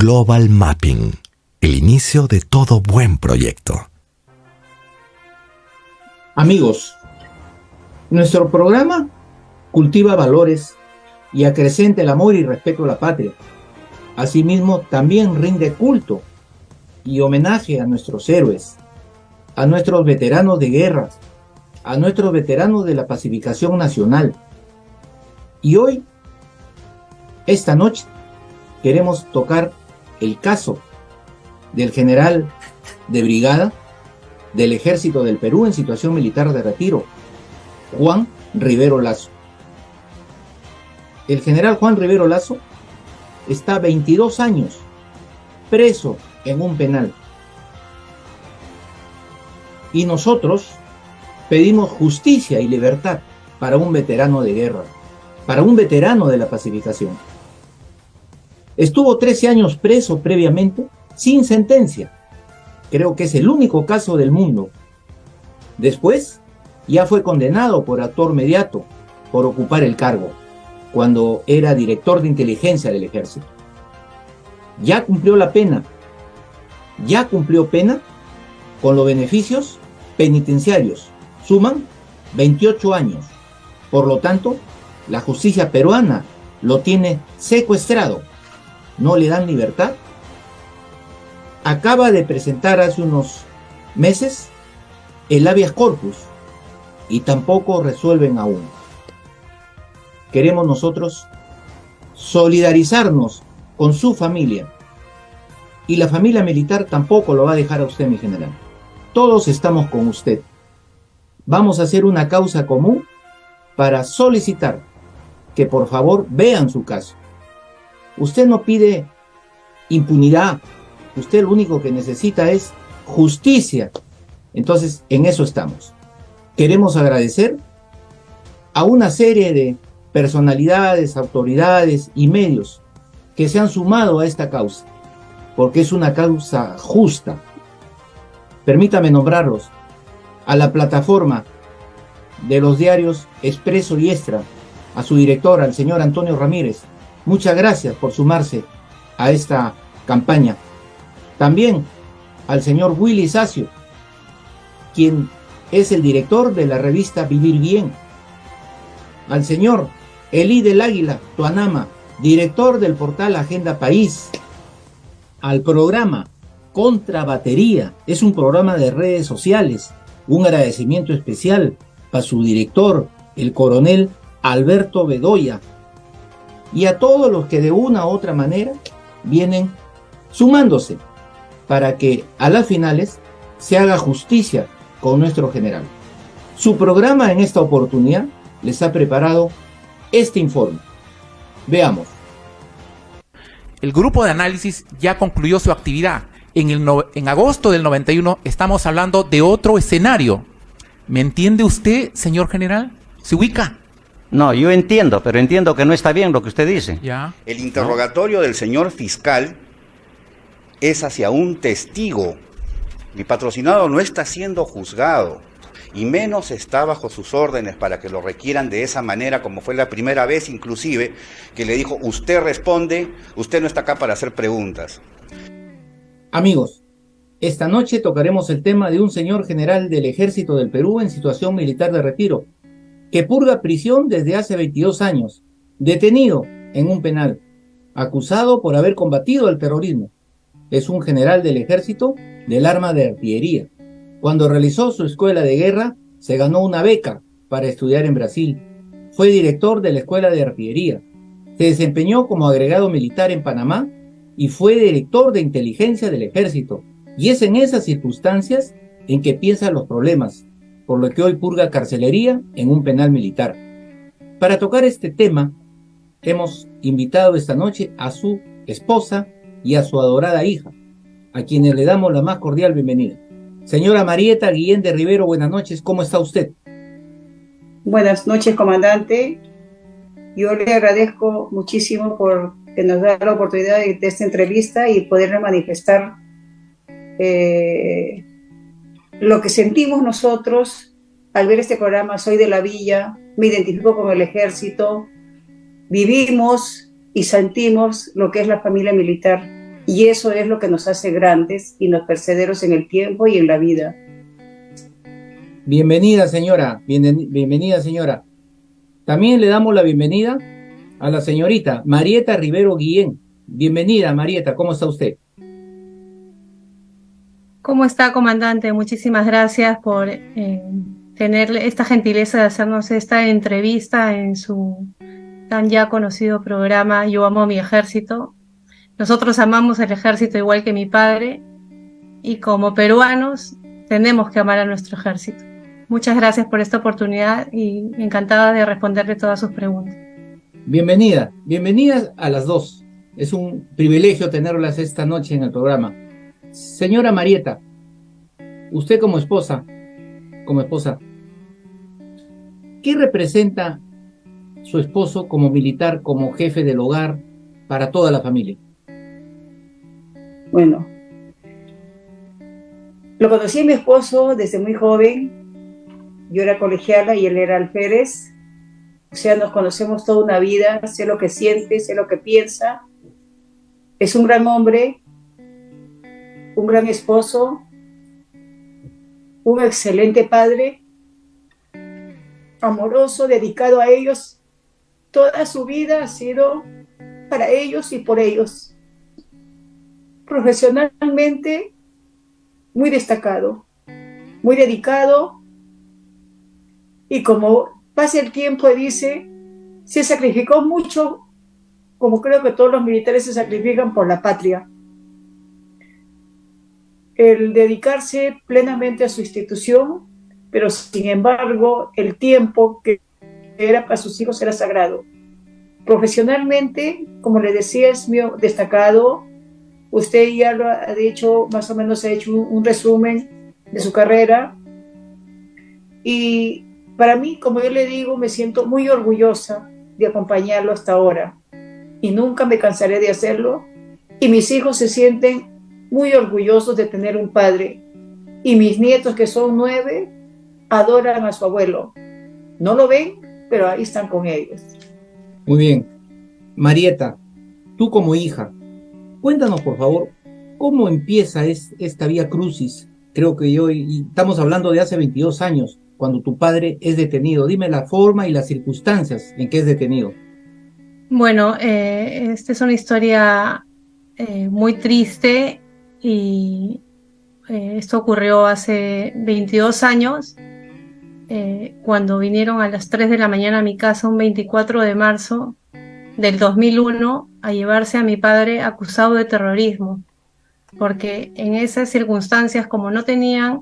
Global Mapping, el inicio de todo buen proyecto. Amigos, nuestro programa cultiva valores y acrecenta el amor y respeto a la patria. Asimismo, también rinde culto y homenaje a nuestros héroes, a nuestros veteranos de guerra, a nuestros veteranos de la pacificación nacional. Y hoy, esta noche, queremos tocar el caso del general de brigada del Ejército del Perú en situación militar de retiro, Juan Rivero Lasso. El general Juan Rivero Lasso está 22 años preso en un penal. Y nosotros pedimos justicia y libertad para un veterano de guerra, para un veterano de la pacificación. Estuvo 13 años preso previamente, sin sentencia. Creo que es el único caso del mundo. Después, ya fue condenado por actor mediato por ocupar el cargo, cuando era director de inteligencia del ejército. Ya cumplió la pena. Ya cumplió pena con los beneficios penitenciarios. Suman 28 años. Por lo tanto, la justicia peruana lo tiene secuestrado. No le dan libertad. Acaba de presentar hace unos meses el habeas corpus y tampoco resuelven aún. Queremos nosotros solidarizarnos con su familia, y la familia militar tampoco lo va a dejar a usted, mi general. Todos estamos con usted. Vamos a hacer una causa común para solicitar que por favor vean su caso. Usted no pide impunidad, usted lo único que necesita es justicia. Entonces, en eso estamos. Queremos agradecer a una serie de personalidades, autoridades y medios que se han sumado a esta causa, porque es una causa justa. Permítame nombrarlos: a la plataforma de los diarios Expreso y Extra, a su director, al señor Antonio Ramírez. Muchas gracias por sumarse a esta campaña. También al señor Willy Sacio, quien es el director de la revista Vivir Bien. Al señor Elí del Águila Tuanama, director del portal Agenda País. Al programa Contra Batería, es un programa de redes sociales. Un agradecimiento especial a su director, el coronel Alberto Bedoya, y a todos los que de una u otra manera vienen sumándose para que a las finales se haga justicia con nuestro general. Su programa en esta oportunidad les ha preparado este informe. Veamos. El grupo de análisis ya concluyó su actividad. En agosto del 91 estamos hablando de otro escenario. ¿Me entiende usted, señor general? ¿Se ubica? No, yo entiendo, pero entiendo que no está bien lo que usted dice. Ya. El interrogatorio del señor fiscal es hacia un testigo. Mi patrocinado no está siendo juzgado, y menos está bajo sus órdenes para que lo requieran de esa manera, como fue la primera vez inclusive, que le dijo: usted responde, usted no está acá para hacer preguntas. Amigos, esta noche tocaremos el tema de un señor general del Ejército del Perú en situación militar de retiro, que purga prisión desde hace 22 años, detenido en un penal, acusado por haber combatido el terrorismo. Es un general del Ejército del arma de artillería. Cuando realizó su escuela de guerra, se ganó una beca para estudiar en Brasil. Fue director de la escuela de artillería. Se desempeñó como agregado militar en Panamá y fue director de inteligencia del Ejército. Y es en esas circunstancias en que piensa los problemas, por lo que hoy purga carcelería en un penal militar. Para tocar este tema, hemos invitado esta noche a su esposa y a su adorada hija, a quienes le damos la más cordial bienvenida. Señora Marieta Guillén de Rivero, buenas noches, ¿cómo está usted? Buenas noches, comandante. Yo le agradezco muchísimo por que nos da la oportunidad de esta entrevista y poder manifestar lo que sentimos nosotros al ver este programa. Soy de la villa, me identifico con el ejército, vivimos y sentimos lo que es la familia militar Y eso es lo que nos hace grandes y nos perseveros en el tiempo y en la vida. Bienvenida, señora. Bienvenida, señora. También le damos la bienvenida a la señorita Marieta Rivero Guillén. Bienvenida, Marieta. ¿Cómo está usted? ¿Cómo está, comandante? Muchísimas gracias por tener esta gentileza de hacernos esta entrevista en su tan ya conocido programa Yo amo a mi ejército. Nosotros amamos el ejército igual que mi padre y como peruanos tenemos que amar a nuestro ejército. Muchas gracias por esta oportunidad y encantada de responderle todas sus preguntas. Bienvenida, bienvenidas a las dos. Es un privilegio tenerlas esta noche en el programa. Señora Marieta, usted como esposa, ¿qué representa su esposo como militar, como jefe del hogar para toda la familia? Bueno, lo conocí a mi esposo desde muy joven. Yo era colegiala y él era alférez. O sea, nos conocemos toda una vida, sé lo que siente, sé lo que piensa. Es un gran hombre, un gran esposo, un excelente padre, amoroso, dedicado a ellos. Toda su vida ha sido para ellos y por ellos. Profesionalmente, muy destacado, muy dedicado, y como pasa el tiempo, dice, se sacrificó mucho, como creo que todos los militares se sacrifican por la patria. El dedicarse plenamente a su institución, pero sin embargo, el tiempo que era para sus hijos era sagrado. Profesionalmente, como le decía, es muy destacado. Usted ya lo ha dicho, más o menos ha hecho un resumen de su carrera. Y para mí, como yo le digo, me siento muy orgullosa de acompañarlo hasta ahora. Y nunca me cansaré de hacerlo. Y mis hijos se sienten muy orgullosos de tener un padre. Y mis nietos, que son 9, adoran a su abuelo. No lo ven, pero ahí están con ellos. Muy bien. Marieta, tú como hija, cuéntanos, por favor, ¿cómo empieza esta vía crucis? Creo que estamos hablando de hace 22 años, cuando tu padre es detenido. Dime la forma y las circunstancias en que es detenido. Bueno, esta es una historia muy triste y esto ocurrió hace 22 años, cuando vinieron a las 3 de la mañana a mi casa un 24 de marzo del 2001 a llevarse a mi padre acusado de terrorismo, porque en esas circunstancias, como no tenían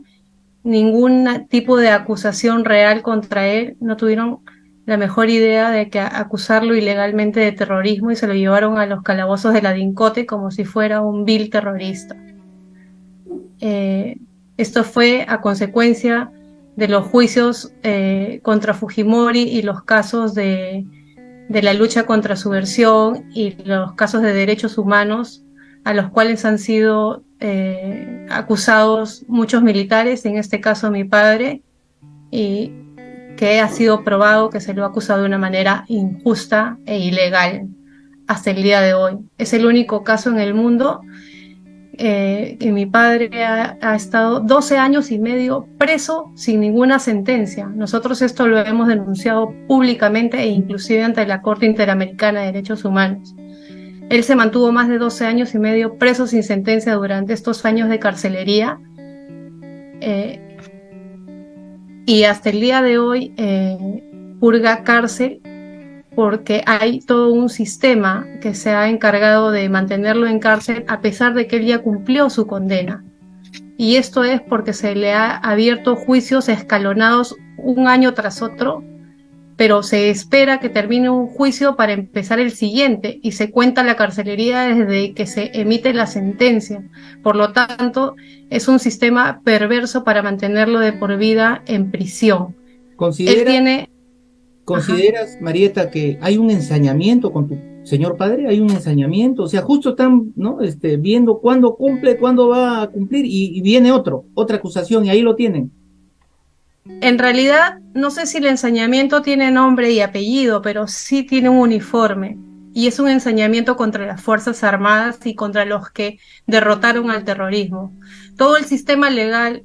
ningún tipo de acusación real contra él, no tuvieron la mejor idea de que acusarlo ilegalmente de terrorismo y se lo llevaron a los calabozos de la DINCOTE como si fuera un vil terrorista. Esto fue a consecuencia de los juicios contra Fujimori y los casos de la lucha contra subversión y los casos de derechos humanos a los cuales han sido acusados muchos militares, en este caso mi padre, y que ha sido probado que se lo ha acusado de una manera injusta e ilegal hasta el día de hoy. Es el único caso en el mundo que mi padre ha estado 12 años y medio preso sin ninguna sentencia. Nosotros esto lo hemos denunciado públicamente e inclusive ante la Corte Interamericana de Derechos Humanos. Él se mantuvo más de 12 años y medio preso sin sentencia durante estos años de carcelería, y hasta el día de hoy purga cárcel porque hay todo un sistema que se ha encargado de mantenerlo en cárcel a pesar de que él ya cumplió su condena. Y esto es porque se le ha abierto juicios escalonados un año tras otro, pero se espera que termine un juicio para empezar el siguiente y se cuenta la carcelería desde que se emite la sentencia. Por lo tanto, es un sistema perverso para mantenerlo de por vida en prisión. ¿Consideras, Marieta, que hay un ensañamiento con tu señor padre? ¿Hay un ensañamiento? O sea, justo están, ¿no? Viendo cuándo cumple, cuándo va a cumplir y viene otra acusación y ahí lo tienen. En realidad, no sé si el ensañamiento tiene nombre y apellido, pero sí tiene un uniforme. y es un ensañamiento contra las Fuerzas Armadas y contra los que derrotaron al terrorismo. Todo el sistema legal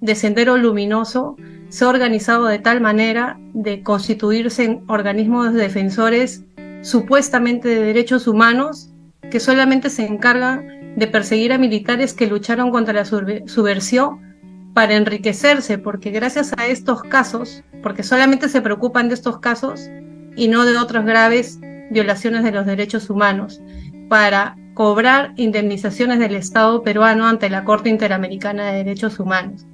de Sendero Luminoso se ha organizado de tal manera de constituirse en organismos defensores supuestamente de derechos humanos que solamente se encargan de perseguir a militares que lucharon contra la subversión para enriquecerse, porque gracias a estos casos, porque solamente se preocupan de estos casos y no de otras graves violaciones de los derechos humanos, para cobrar indemnizaciones del Estado peruano ante la Corte Interamericana de Derechos Humanos.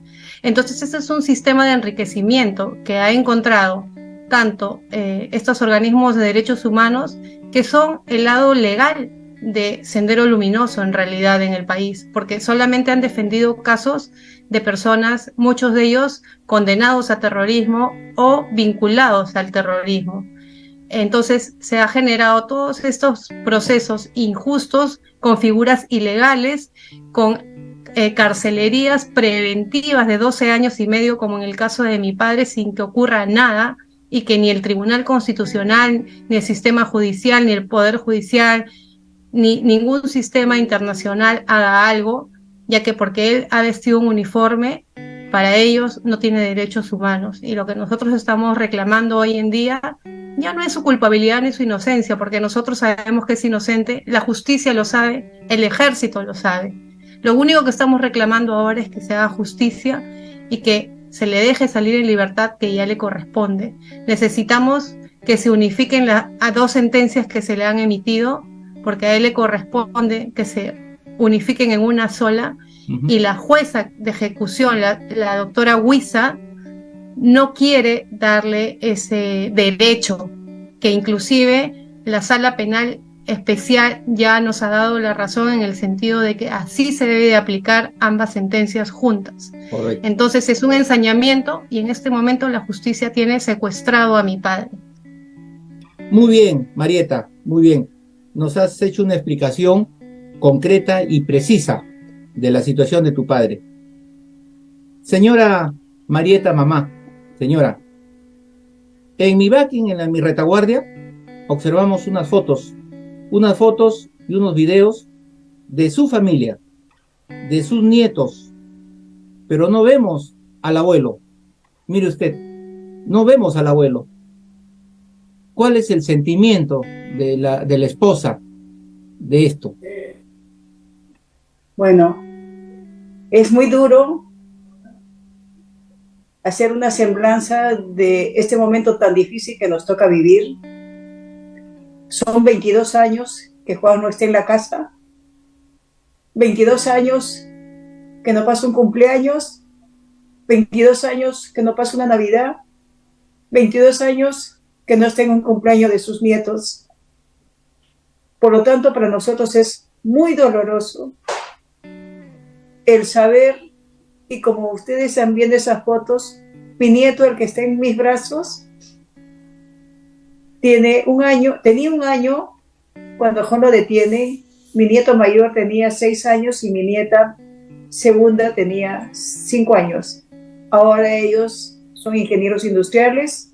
Entonces, ese es un sistema de enriquecimiento que ha encontrado tanto estos organismos de derechos humanos, que son el lado legal de Sendero Luminoso en realidad en el país, porque solamente han defendido casos de personas, muchos de ellos condenados a terrorismo o vinculados al terrorismo. Entonces se ha generado todos estos procesos injustos con figuras ilegales, con carcelerías preventivas de 12 años y medio, como en el caso de mi padre, sin que ocurra nada, y que ni el Tribunal Constitucional, ni el sistema judicial, ni el Poder Judicial, ni ningún sistema internacional haga algo, ya que porque él ha vestido un uniforme, para ellos no tiene derechos humanos. Y lo que nosotros estamos reclamando hoy en día ya no es su culpabilidad ni su inocencia, porque nosotros sabemos que es inocente, la justicia lo sabe, el ejército lo sabe. Lo único que estamos reclamando ahora es que se haga justicia y que se le deje salir en libertad, que ya le corresponde. Necesitamos que se unifiquen a 2 sentencias que se le han emitido, porque a él le corresponde que se unifiquen en una sola, y la jueza de ejecución, la doctora Huiza, no quiere darle ese derecho, que inclusive la Sala Penal Especial ya nos ha dado la razón en el sentido de que así se debe de aplicar ambas sentencias juntas. Correcto. Entonces es un ensañamiento y en este momento la justicia tiene secuestrado a mi padre. Muy bien, Marieta, muy bien. Nos has hecho una explicación concreta y precisa de la situación de tu padre. Señora Marieta, mamá, señora, en mi backing, en mi retaguardia, observamos unas fotos y unos videos de su familia, de sus nietos, pero no vemos al abuelo. Mire usted, no vemos al abuelo. ¿Cuál es el sentimiento de la esposa de esto? Bueno, es muy duro hacer una semblanza de este momento tan difícil que nos toca vivir. Son 22 años que Juan no está en la casa, 22 años que no pasa un cumpleaños, 22 años que no pasa una Navidad, 22 años que no está en un cumpleaños de sus nietos. Por lo tanto, para nosotros es muy doloroso el saber, y como ustedes están viendo esas fotos, mi nieto, el que está en mis brazos, tenía un año cuando Juan lo detiene. Mi nieto mayor tenía 6 años y mi nieta segunda tenía 5 años. Ahora ellos son ingenieros industriales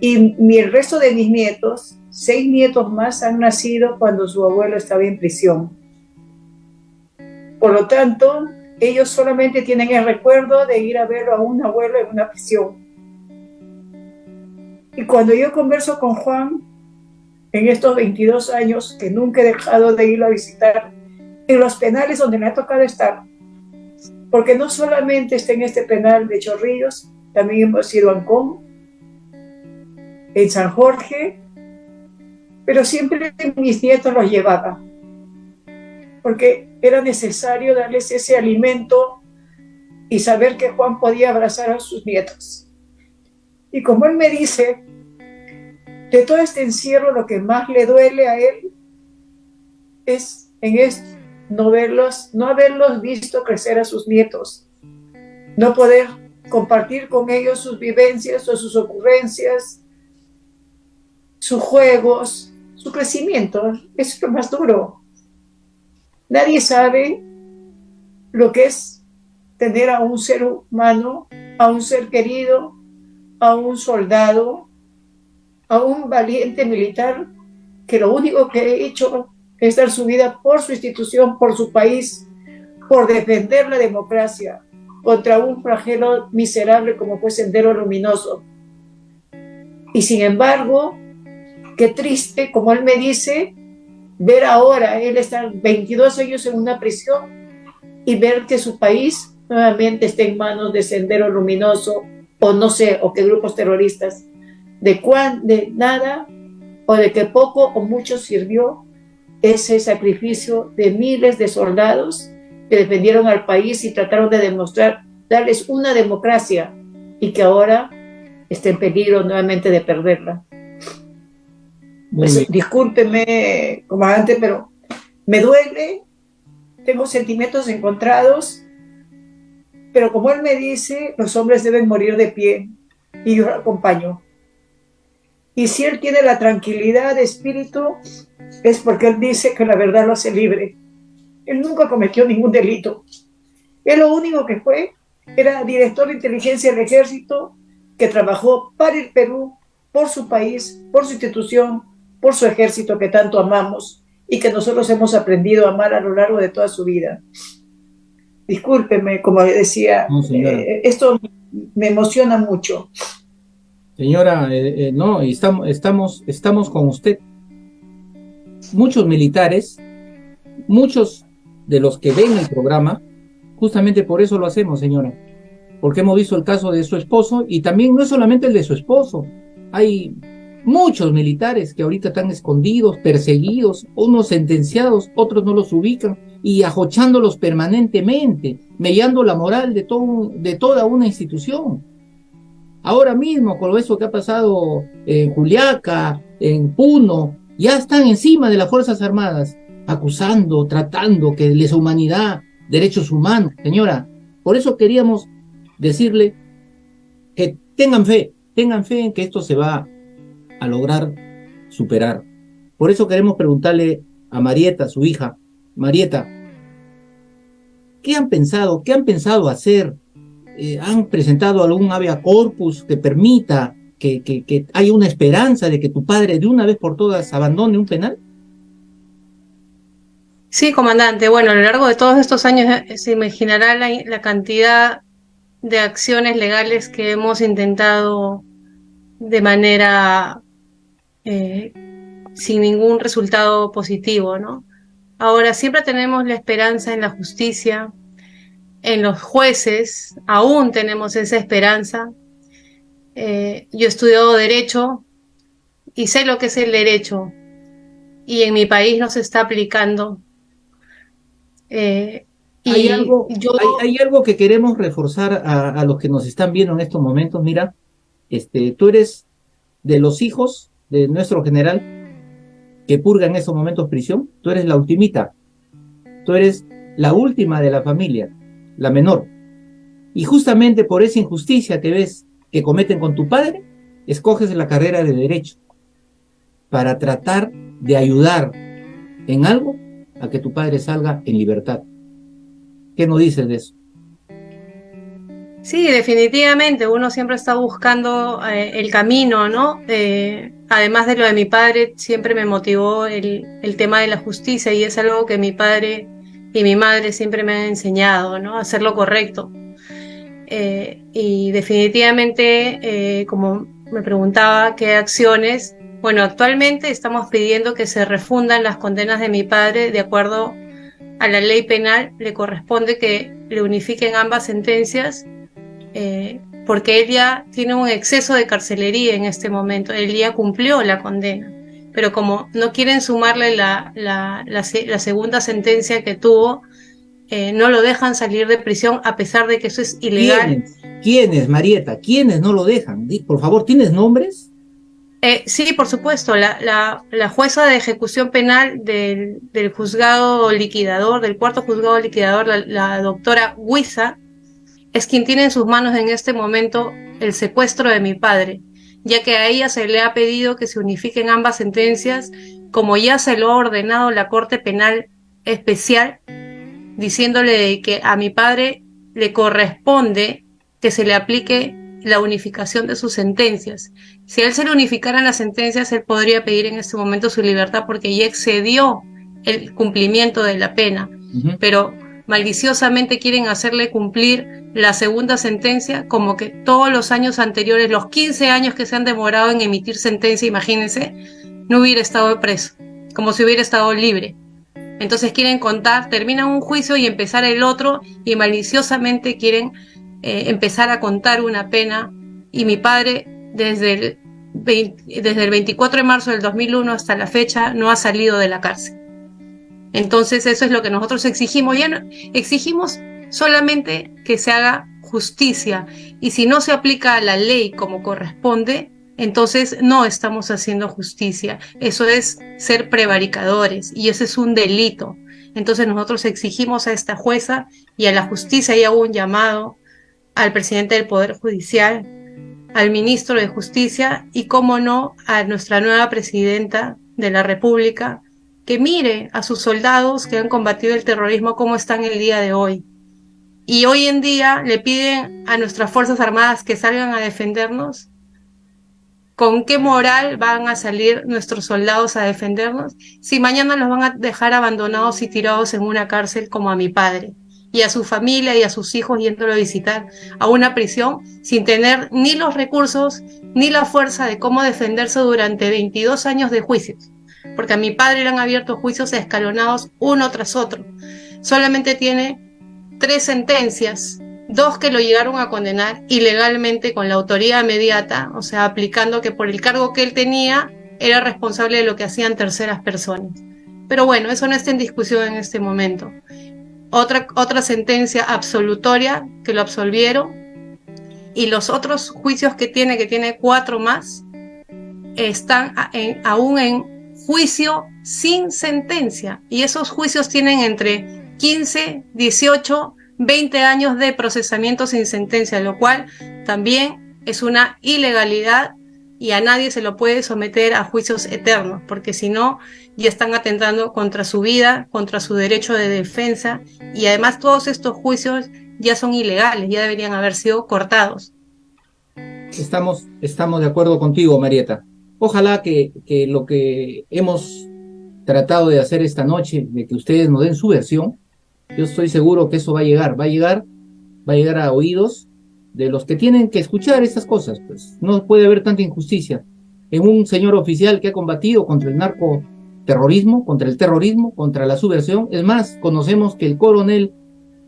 y el resto de mis nietos, 6 nietos más, han nacido cuando su abuelo estaba en prisión. Por lo tanto, ellos solamente tienen el recuerdo de ir a verlo a un abuelo en una prisión. Y cuando yo converso con Juan, en estos 22 años que nunca he dejado de irlo a visitar, en los penales donde me ha tocado estar, porque no solamente está en este penal de Chorrillos, también hemos ido a Ancón, en San Jorge, pero siempre mis nietos los llevaba, porque era necesario darles ese alimento y saber que Juan podía abrazar a sus nietos. Y como él me dice, de todo este encierro lo que más le duele a él es no haberlos visto crecer a sus nietos, no poder compartir con ellos sus vivencias o sus ocurrencias, sus juegos, su crecimiento. Eso es lo más duro. Nadie sabe lo que es tener a un ser humano, a un ser querido, a un soldado, a un valiente militar que lo único que ha hecho es dar su vida por su institución, por su país, por defender la democracia contra un flagelo miserable como fue Sendero Luminoso. Y sin embargo, qué triste, como él me dice, ver ahora, él está 22 años en una prisión y ver que su país nuevamente está en manos de Sendero Luminoso o no sé, o que grupos terroristas, de nada o de que poco o mucho sirvió ese sacrificio de miles de soldados que defendieron al país y trataron de demostrar, darles una democracia y que ahora está en peligro nuevamente de perderla. Pues, discúlpeme, comandante, pero me duele, tengo sentimientos encontrados, pero como él me dice, los hombres deben morir de pie y yo lo acompaño. Y si él tiene la tranquilidad de espíritu, es porque él dice que la verdad lo hace libre. Él nunca cometió ningún delito. Él lo único que fue era director de inteligencia del ejército que trabajó para el Perú, por su país, por su institución, por su ejército que tanto amamos y que nosotros hemos aprendido a amar a lo largo de toda su vida. Discúlpeme, como decía, No, esto me emociona mucho. Señora, no, y estamos con usted. Muchos militares, muchos de los que ven el programa, justamente por eso lo hacemos, señora, porque hemos visto el caso de su esposo y también no es solamente el de su esposo, hay muchos militares que ahorita están escondidos, perseguidos, unos sentenciados, otros no los ubican y ajochándolos permanentemente, mellando la moral de toda una institución. Ahora mismo, con eso que ha pasado en Juliaca, en Puno, ya están encima de las Fuerzas Armadas, acusando, tratando que lesa humanidad, derechos humanos. Señora, por eso queríamos decirle que tengan fe en que esto se va a lograr superar. Por eso queremos preguntarle a Marieta, su hija, Marieta, ¿qué han pensado hacer? ¿Han presentado algún habeas corpus que permita que haya una esperanza de que tu padre de una vez por todas abandone un penal? Sí, comandante. Bueno, a lo largo de todos estos años se imaginará la cantidad de acciones legales que hemos intentado de manera sin ningún resultado positivo, ¿no? Ahora, siempre tenemos la esperanza en la justicia, en los jueces, aún tenemos esa esperanza. Yo he estudiado Derecho y sé lo que es el derecho, y en mi país no se está aplicando. Hay algo que queremos reforzar a los que nos están viendo en estos momentos. Mira, tú eres de los hijos de nuestro general que purga en esos momentos prisión. Tú eres la ultimita, tú eres la última de la familia, la menor, y justamente por esa injusticia que ves que cometen con tu padre, escoges la carrera de Derecho para tratar de ayudar en algo a que tu padre salga en libertad. ¿Qué nos dices de eso? Sí, definitivamente, uno siempre está buscando el camino, ¿no? Además de lo de mi padre, siempre me motivó el tema de la justicia, y es algo que mi padre y mi madre siempre me han enseñado, ¿no? A hacer lo correcto. Y definitivamente, como me preguntaba qué acciones, bueno, actualmente estamos pidiendo que se refundan las condenas de mi padre de acuerdo a la ley penal. Le corresponde que le unifiquen ambas sentencias, porque él ya tiene un exceso de carcelería en este momento, él ya cumplió la condena, pero como no quieren sumarle la segunda sentencia que tuvo, no lo dejan salir de prisión a pesar de que eso es ilegal. ¿Quiénes, Marieta? ¿Quiénes no lo dejan? Por favor, ¿tienes nombres? Sí, por supuesto, la jueza de ejecución penal del juzgado liquidador, del cuarto juzgado liquidador, la doctora Huiza, es quien tiene en sus manos en este momento el secuestro de mi padre, ya que a ella se le ha pedido que se unifiquen ambas sentencias, como ya se lo ha ordenado la Corte Penal Especial, diciéndole que a mi padre le corresponde que se le aplique la unificación de sus sentencias. Si a él se le unificaran las sentencias, él podría pedir en este momento su libertad porque ya excedió el cumplimiento de la pena. Pero maliciosamente quieren hacerle cumplir la segunda sentencia como que todos los años anteriores, los 15 años que se han demorado en emitir sentencia, imagínense, no hubiera estado preso, como si hubiera estado libre. Entonces quieren contar, terminan un juicio y empezar el otro, y maliciosamente quieren empezar a contar una pena. Y mi padre desde el 24 de marzo del 2001 hasta la fecha no ha salido de la cárcel. Entonces eso es lo que nosotros exigimos. Ya no, exigimos solamente que se haga justicia, y si no se aplica la ley como corresponde, entonces no estamos haciendo justicia. Eso es ser prevaricadores y ese es un delito. Entonces nosotros exigimos a esta jueza y a la justicia, y hago un llamado al presidente del Poder Judicial, al ministro de Justicia y, cómo no, a nuestra nueva presidenta de la República, que mire a sus soldados que han combatido el terrorismo cómo están el día de hoy. Y hoy en día le piden a nuestras Fuerzas Armadas que salgan a defendernos. ¿Con qué moral van a salir nuestros soldados a defendernos si mañana los van a dejar abandonados y tirados en una cárcel como a mi padre, y a su familia y a sus hijos yéndolo a visitar a una prisión sin tener ni los recursos ni la fuerza de cómo defenderse durante 22 años de juicios? Porque a mi padre le han abierto juicios escalonados uno tras otro. Solamente tiene 3 sentencias, 2 que lo llegaron a condenar ilegalmente con la autoría inmediata, o sea, aplicando que por el cargo que él tenía era responsable de lo que hacían terceras personas. Pero bueno, eso no está en discusión en este momento. Otra sentencia absolutoria que lo absolvieron, y los otros juicios que tiene 4 más, están aún en juicio sin sentencia, y esos juicios tienen entre 15, 18, 20 años de procesamiento sin sentencia, lo cual también es una ilegalidad, y a nadie se lo puede someter a juicios eternos, porque si no, ya están atentando contra su vida, contra su derecho de defensa, y además todos estos juicios ya son ilegales, ya deberían haber sido cortados. Estamos de acuerdo contigo, Marieta. Ojalá que lo que hemos tratado de hacer esta noche, de que ustedes nos den su versión, yo estoy seguro que eso va a llegar a oídos de los que tienen que escuchar estas cosas. Pues no puede haber tanta injusticia en un señor oficial que ha combatido contra el narcoterrorismo, contra el terrorismo, contra la subversión. Es más, conocemos que el coronel,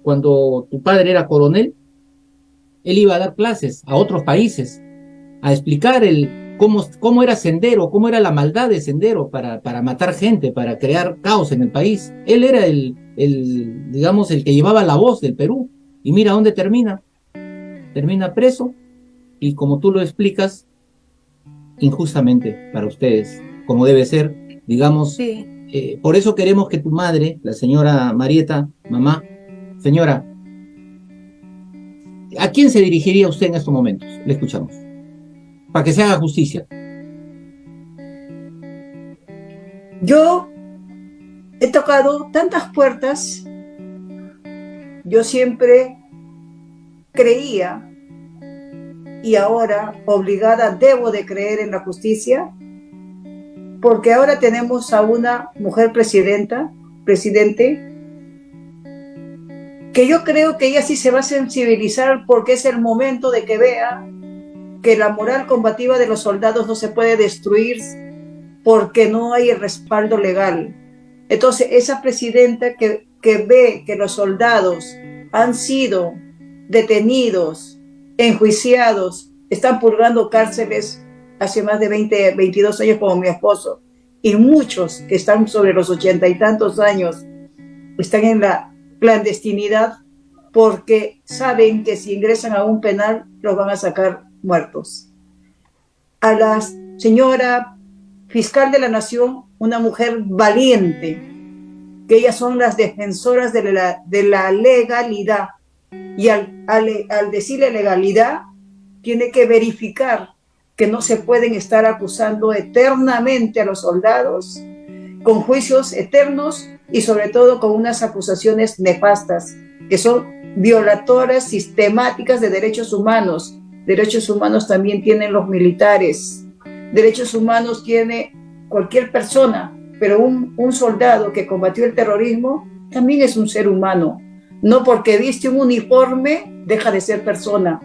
cuando tu padre era coronel, él iba a dar clases a otros países, a explicar cómo era Sendero, cómo era la maldad de Sendero para matar gente, para crear caos en el país. Él era digamos, el que llevaba la voz del Perú. Y mira dónde termina. Termina preso, y como tú lo explicas, injustamente para ustedes, como debe ser, digamos. Sí. Por eso queremos que tu madre, la señora Marieta, mamá, señora, ¿a quién se dirigiría usted en estos momentos? Le escuchamos. Para que se haga justicia. Yo he tocado tantas puertas. Yo siempre creía, y ahora obligada debo de creer en la justicia, porque ahora tenemos a una mujer presidente, que yo creo que ella sí se va a sensibilizar, porque es el momento de que vea que la moral combativa de los soldados no se puede destruir porque no hay el respaldo legal. Entonces esa presidenta que ve que los soldados han sido detenidos, enjuiciados, están purgando cárceles hace más de 22 años como mi esposo, y muchos que están sobre los 80 y tantos años están en la clandestinidad porque saben que si ingresan a un penal los van a sacar muertos. A la señora fiscal de la Nación, una mujer valiente, que ellas son las defensoras de la legalidad, y al decirle legalidad, tiene que verificar que no se pueden estar acusando eternamente a los soldados con juicios eternos, y sobre todo con unas acusaciones nefastas que son violatorias sistemáticas de derechos humanos, derechos humanos también tienen los militares, derechos humanos tiene cualquier persona, pero un soldado que combatió el terrorismo también es un ser humano. No porque viste un uniforme deja de ser persona.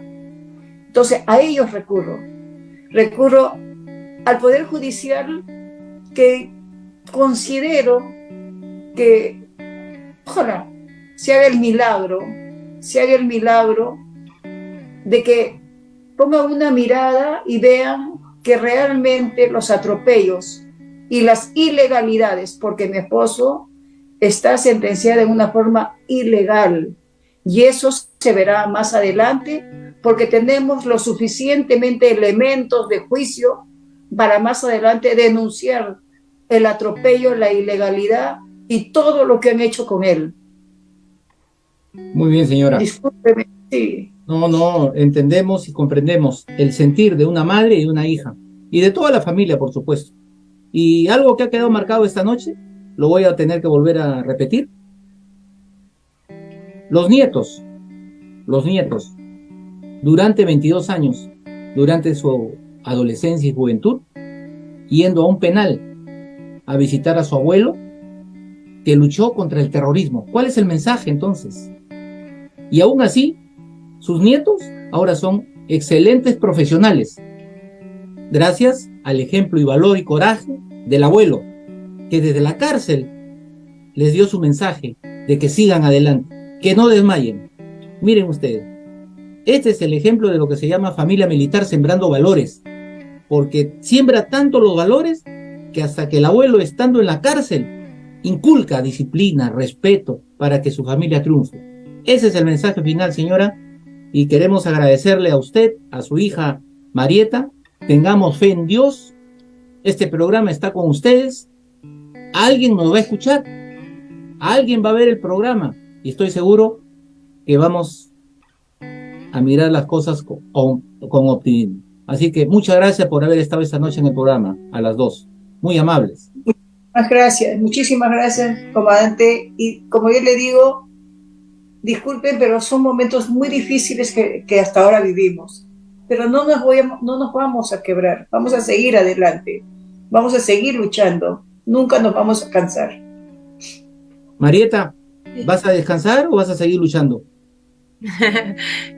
Entonces a ellos recurro al Poder Judicial, que considero que ojalá se haga el milagro de que pongan una mirada y vean que realmente los atropellos y las ilegalidades, porque mi esposo está sentenciado en una forma ilegal, y eso se verá más adelante, porque tenemos lo suficientemente elementos de juicio para más adelante denunciar el atropello, la ilegalidad y todo lo que han hecho con él. Muy bien, señora. Discúlpeme, sí. No, entendemos y comprendemos el sentir de una madre y una hija, y de toda la familia, por supuesto. Y algo que ha quedado marcado esta noche, lo voy a tener que volver a repetir. Los nietos, durante 22 años, durante su adolescencia y juventud, yendo a un penal a visitar a su abuelo, que luchó contra el terrorismo. ¿Cuál es el mensaje entonces? Y aún así, sus nietos ahora son excelentes profesionales, gracias al ejemplo y valor y coraje del abuelo, que desde la cárcel les dio su mensaje de que sigan adelante, que no desmayen. Miren ustedes, este es el ejemplo de lo que se llama familia militar sembrando valores, porque siembra tanto los valores que hasta que el abuelo, estando en la cárcel, inculca disciplina, respeto, para que su familia triunfe. Ese es el mensaje final, señora, y queremos agradecerle a usted, a su hija Marieta. Tengamos fe en Dios. Este programa está con ustedes. Alguien nos va a escuchar, alguien va a ver el programa, y estoy seguro que vamos a mirar las cosas con optimismo. Así que muchas gracias por haber estado esta noche en el programa, a las 2. Muy amables. Muchísimas gracias, comandante. Y como yo le digo, disculpen, pero son momentos muy difíciles que hasta ahora vivimos. Pero no nos vamos a quebrar, vamos a seguir adelante, vamos a seguir luchando, nunca nos vamos a cansar. Marieta, ¿vas a descansar o vas a seguir luchando?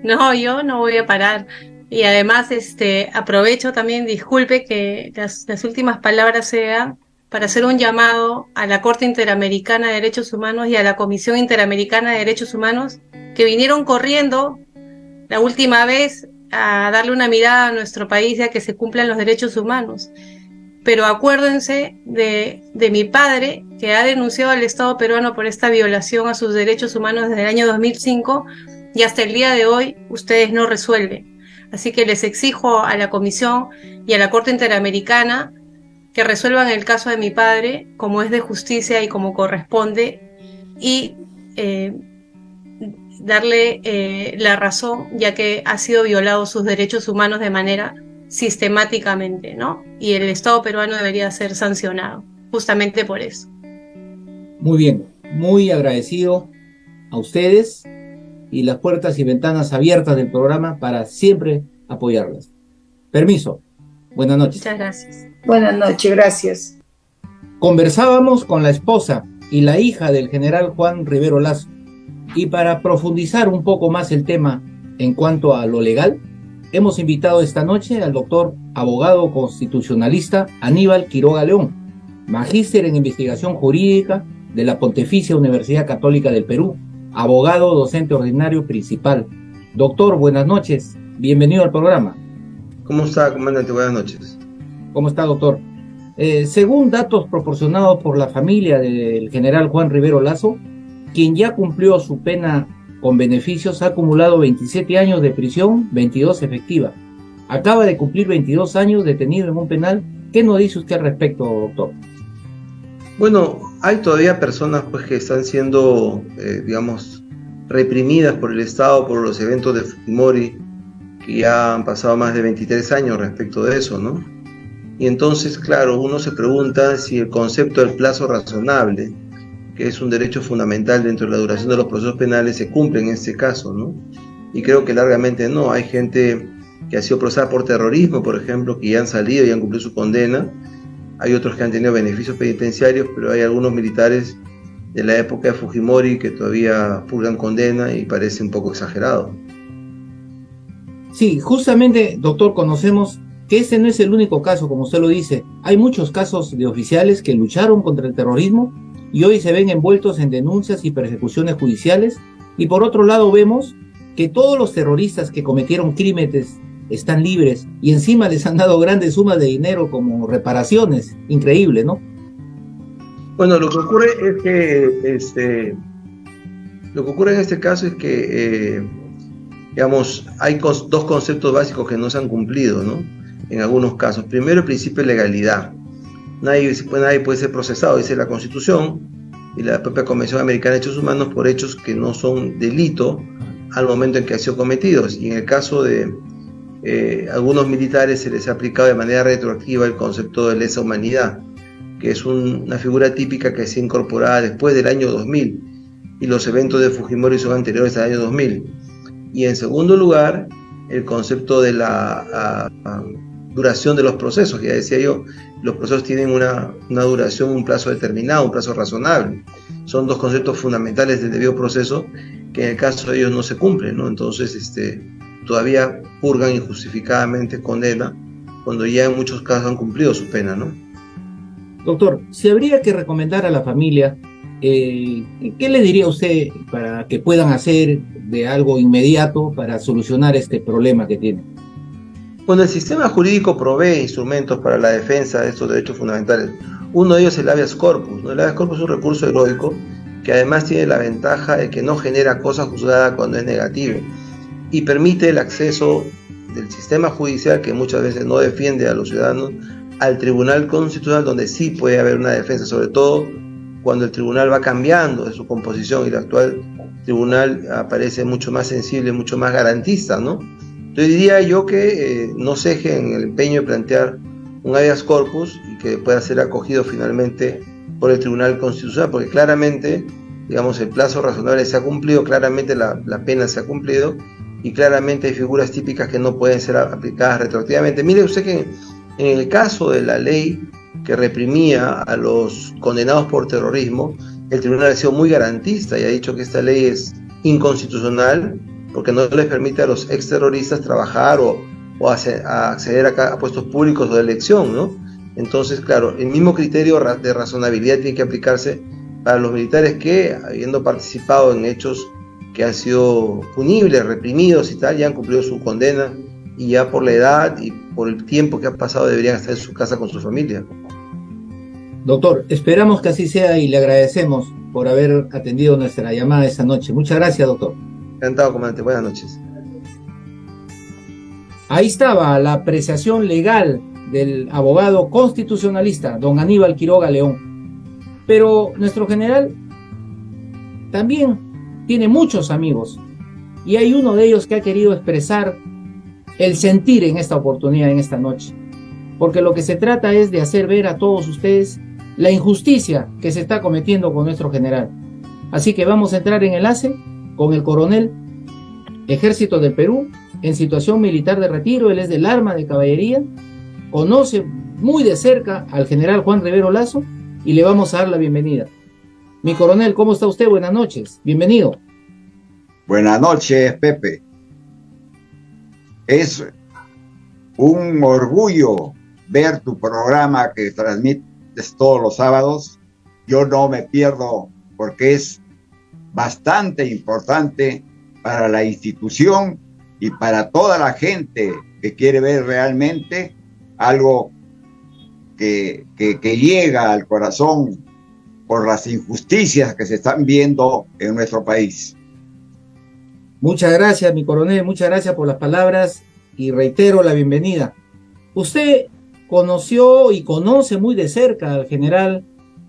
No, yo no voy a parar. Y además, aprovecho también, disculpe que las últimas palabras sean para hacer un llamado a la Corte Interamericana de Derechos Humanos y a la Comisión Interamericana de Derechos Humanos, que vinieron corriendo la última vez a darle una mirada a nuestro país y a que se cumplan los derechos humanos. Pero acuérdense de mi padre, que ha denunciado al Estado peruano por esta violación a sus derechos humanos desde el año 2005, y hasta el día de hoy ustedes no resuelven. Así que les exijo a la Comisión y a la Corte Interamericana que resuelvan el caso de mi padre como es de justicia y como corresponde, y darle la razón, ya que ha sido violado sus derechos humanos de manera sistemáticamente, ¿no? Y el Estado peruano debería ser sancionado justamente por eso. Muy bien, muy agradecido a ustedes, y las puertas y ventanas abiertas del programa para siempre apoyarlas. Permiso. Buenas noches. Muchas gracias. Buenas noches, gracias. Conversábamos con la esposa y la hija del general Juan Rivero Lasso, y para profundizar un poco más el tema en cuanto a lo legal, hemos invitado esta noche al doctor abogado constitucionalista Aníbal Quiroga León, magíster en investigación jurídica de la Pontificia Universidad Católica del Perú, abogado docente ordinario principal. Doctor, buenas noches, bienvenido al programa. ¿Cómo está, comandante? Buenas noches. ¿Cómo está, doctor? Según datos proporcionados por la familia del general Juan Rivero Lasso, quien ya cumplió su pena con beneficios, ha acumulado 27 años de prisión, 22 efectiva. Acaba de cumplir 22 años detenido en un penal. ¿Qué nos dice usted al respecto, doctor? Bueno, hay todavía personas pues que están siendo, digamos, reprimidas por el Estado por los eventos de Fujimori, que ya han pasado más de 23 años respecto de eso, ¿no? Y entonces, claro, uno se pregunta si el concepto del plazo razonable, que es un derecho fundamental dentro de la duración de los procesos penales, se cumple en este caso, ¿no? Y creo que largamente no. Hay gente que ha sido procesada por terrorismo, por ejemplo, que ya han salido y han cumplido su condena. Hay otros que han tenido beneficios penitenciarios, pero hay algunos militares de la época de Fujimori que todavía purgan condena y parece un poco exagerado. Sí, justamente, doctor, conocemos que este no es el único caso, como usted lo dice. Hay muchos casos de oficiales que lucharon contra el terrorismo y hoy se ven envueltos en denuncias y persecuciones judiciales. Y por otro lado vemos que todos los terroristas que cometieron crímenes están libres y encima les han dado grandes sumas de dinero como reparaciones. Increíble, ¿no? Bueno, lo que ocurre es que lo que ocurre en este caso es que digamos, hay dos conceptos básicos que no se han cumplido, ¿no? En algunos casos. Primero, el principio de legalidad. Nadie puede ser procesado, dice la Constitución y la propia Convención Americana de Derechos Humanos, por hechos que no son delito al momento en que han sido cometidos. Y en el caso de algunos militares se les ha aplicado de manera retroactiva el concepto de lesa humanidad, que es una figura típica que se ha incorporado después del año 2000, y los eventos de Fujimori son anteriores al año 2000. Y en segundo lugar, el concepto de la duración de los procesos. Ya decía yo, los procesos tienen una duración, un plazo determinado, un plazo razonable. Son dos conceptos fundamentales del debido proceso que en el caso de ellos no se cumplen, ¿no? Entonces, todavía purgan injustificadamente condena cuando ya en muchos casos han cumplido su pena, ¿no? Doctor, si habría que recomendar a la familia, ¿qué le diría usted para que puedan hacer de algo inmediato para solucionar este problema que tienen? Bueno, el sistema jurídico provee instrumentos para la defensa de estos derechos fundamentales. Uno de ellos es el habeas corpus, ¿no? El habeas corpus es un recurso heroico que además tiene la ventaja de que no genera cosa juzgada cuando es negativa y permite el acceso del sistema judicial, que muchas veces no defiende a los ciudadanos, al Tribunal Constitucional, donde sí puede haber una defensa, sobre todo cuando el tribunal va cambiando de su composición y el actual tribunal aparece mucho más sensible, mucho más garantista, ¿no? Entonces diría yo que no ceje en el empeño de plantear un habeas corpus y que pueda ser acogido finalmente por el Tribunal Constitucional, porque claramente, digamos, el plazo razonable se ha cumplido, claramente la pena se ha cumplido y claramente hay figuras típicas que no pueden ser aplicadas retroactivamente. Mire usted que en el caso de la ley que reprimía a los condenados por terrorismo, el tribunal ha sido muy garantista y ha dicho que esta ley es inconstitucional porque no les permite a los exterroristas trabajar o acceder a puestos públicos o de elección, ¿no? Entonces, claro, el mismo criterio de razonabilidad tiene que aplicarse para los militares que, habiendo participado en hechos que han sido punibles, reprimidos y tal, ya han cumplido su condena y ya por la edad y por el tiempo que ha pasado deberían estar en su casa con su familia. Doctor, esperamos que así sea y le agradecemos por haber atendido nuestra llamada esta noche. Muchas gracias, doctor. Encantado, comandante. Buenas noches. Ahí estaba la apreciación legal del abogado constitucionalista, don Aníbal Quiroga León. Pero nuestro general también tiene muchos amigos y hay uno de ellos que ha querido expresar el sentir en esta oportunidad, en esta noche. Porque lo que se trata es de hacer ver a todos ustedes la injusticia que se está cometiendo con nuestro general. Así que vamos a entrar en enlace con el coronel Ejército del Perú, en situación militar de retiro. Él es del arma de caballería, conoce muy de cerca al general Juan Rivero Lasso y le vamos a dar la bienvenida. Mi coronel, ¿cómo está usted? Buenas noches, bienvenido. Buenas noches, Pepe. Es un orgullo ver tu programa que transmites todos los sábados. Yo no me pierdo porque es bastante importante para la institución y para toda la gente que quiere ver realmente algo que llega al corazón por las injusticias que se están viendo en nuestro país. Muchas gracias, mi coronel, muchas gracias por las palabras y reitero la bienvenida. Usted conoció y conoce muy de cerca al general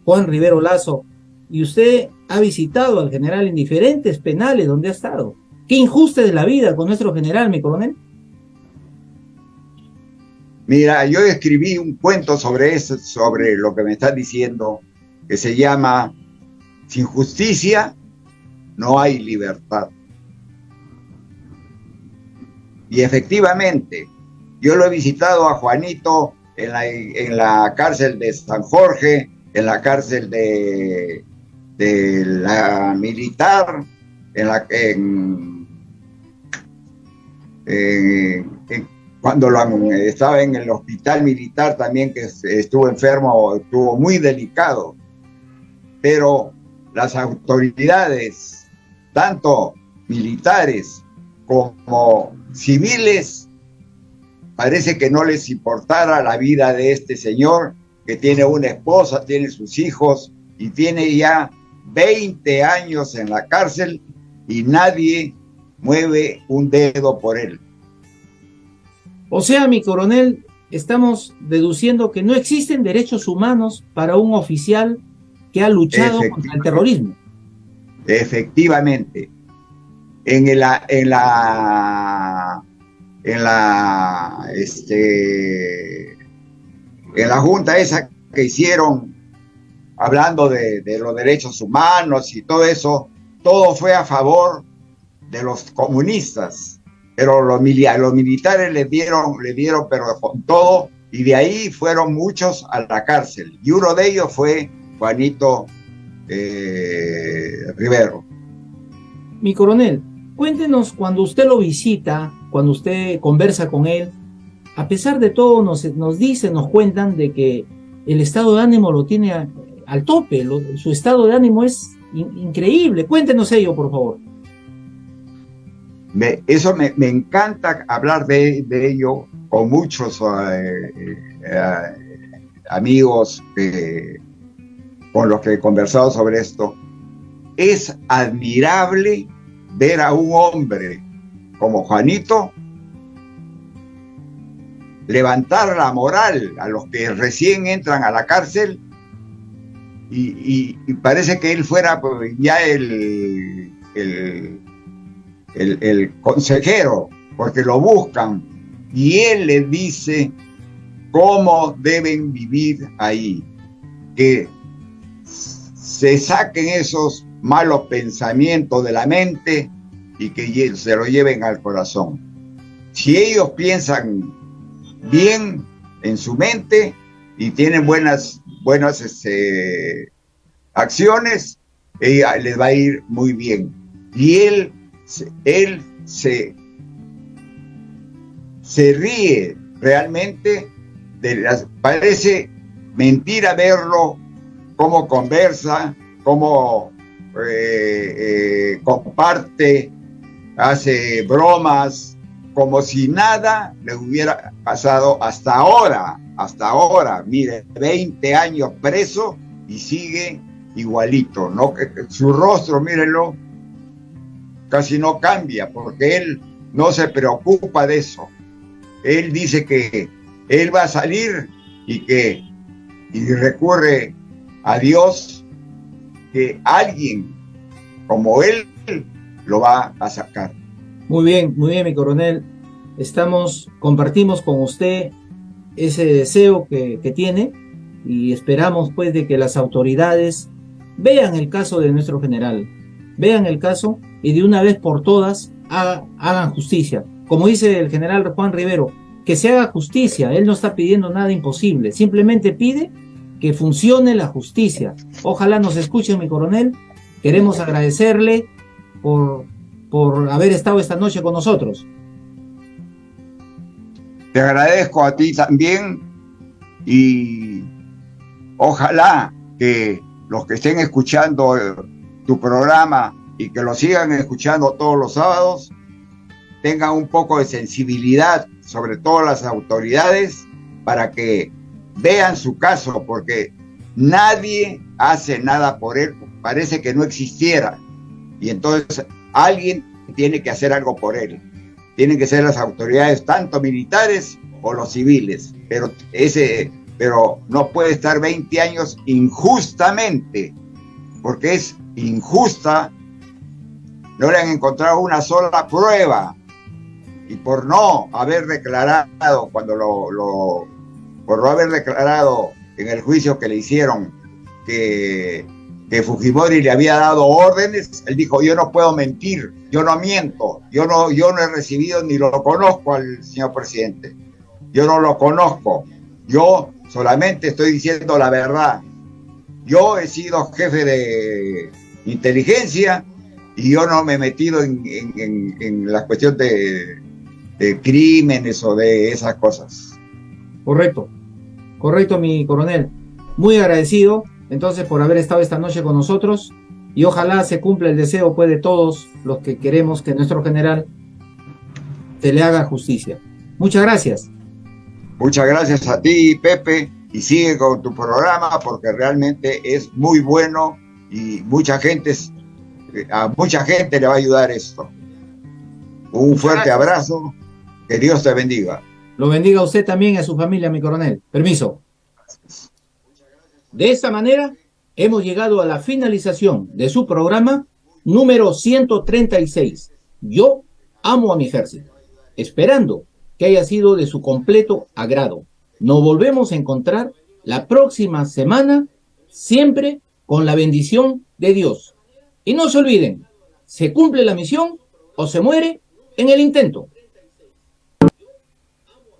Juan Rivero Lasso y usted ha visitado al general en diferentes penales donde ha estado. ¿Qué injusta es la vida con nuestro general, mi coronel? Mira, yo escribí un cuento sobre eso, sobre lo que me estás diciendo, que se llama Sin justicia no hay libertad. Y efectivamente, Yo lo he visitado a Juanito en la cárcel de San Jorge, en la cárcel de la militar, cuando estaba en el hospital militar también, que estuvo enfermo, estuvo muy delicado. Pero las autoridades, tanto militares como civiles, parece que no les importara la vida de este señor, que tiene una esposa, tiene sus hijos y tiene ya 20 años en la cárcel y nadie mueve un dedo por él. O sea, mi coronel, estamos deduciendo que no existen derechos humanos para un oficial que ha luchado contra el terrorismo. Efectivamente. En la junta esa que hicieron, hablando de los derechos humanos y todo eso, todo fue a favor de los comunistas, pero los militares le dieron pero con todo, y de ahí fueron muchos a la cárcel, y uno de ellos fue Juanito Rivero. Mi coronel, cuéntenos, cuando usted lo visita, cuando usted conversa con él, a pesar de todo nos cuentan de que el estado de ánimo lo tiene al tope, su estado de ánimo es increíble. Cuéntenos ello, por favor. Me encanta hablar de ello con muchos amigos con los que he conversado sobre esto. Es admirable ver a un hombre como Juanito levantar la moral a los que recién entran a la cárcel, y parece que él fuera ya el consejero, porque lo buscan y él les dice cómo deben vivir ahí, que se saquen esos malos pensamientos de la mente y que se lo lleven al corazón. Si ellos piensan bien en su mente y tienen buenas acciones, les va a ir muy bien. Y él se ríe realmente parece mentira verlo, cómo conversa, cómo comparte, hace bromas, como si nada le hubiera pasado hasta ahora. Mire, 20 años preso y sigue igualito, ¿no? Su rostro, mírenlo, casi no cambia, porque él no se preocupa de eso. Él dice que él va a salir y recurre a Dios, que alguien como él lo va a sacar. Muy bien, mi coronel. Compartimos con usted ese deseo que tiene, y esperamos pues de que las autoridades vean el caso de nuestro general, vean el caso y de una vez por todas hagan justicia. Como dice el general Juan Rivero, que se haga justicia. Él no está pidiendo nada imposible, simplemente pide que funcione la justicia. Ojalá nos escuchen, mi coronel. Queremos agradecerle por haber estado esta noche con nosotros. Te agradezco a ti también, y ojalá que los que estén escuchando tu programa y que lo sigan escuchando todos los sábados tengan un poco de sensibilidad, sobre todo las autoridades, para que vean su caso, porque nadie hace nada por él, parece que no existiera, y entonces alguien tiene que hacer algo por él. Tienen que ser las autoridades, tanto militares o los civiles, pero no puede estar 20 años injustamente, porque es injusta. No le han encontrado una sola prueba, y por no haber declarado por no haber declarado en el juicio que le hicieron que Fujimori le había dado órdenes, él dijo: yo no puedo mentir, yo no miento, yo no he recibido ni lo conozco al señor presidente. Yo no lo conozco. Yo solamente estoy diciendo la verdad. Yo he sido jefe de inteligencia y yo no me he metido en la cuestión de crímenes o de esas cosas. Correcto, correcto, mi coronel. Muy agradecido, entonces, por haber estado esta noche con nosotros, y ojalá se cumpla el deseo, pues, de todos los que queremos que nuestro general se le haga justicia. Muchas gracias. Muchas gracias a ti, Pepe, y sigue con tu programa porque realmente es muy bueno y a mucha gente le va a ayudar esto. Un fuerte abrazo, que Dios te bendiga. Lo bendiga a usted también y a su familia, mi coronel. Permiso. De esta manera, hemos llegado a la finalización de su programa número 136. Yo amo a mi ejército, esperando que haya sido de su completo agrado. Nos volvemos a encontrar la próxima semana, siempre con la bendición de Dios. Y no se olviden, se cumple la misión o se muere en el intento.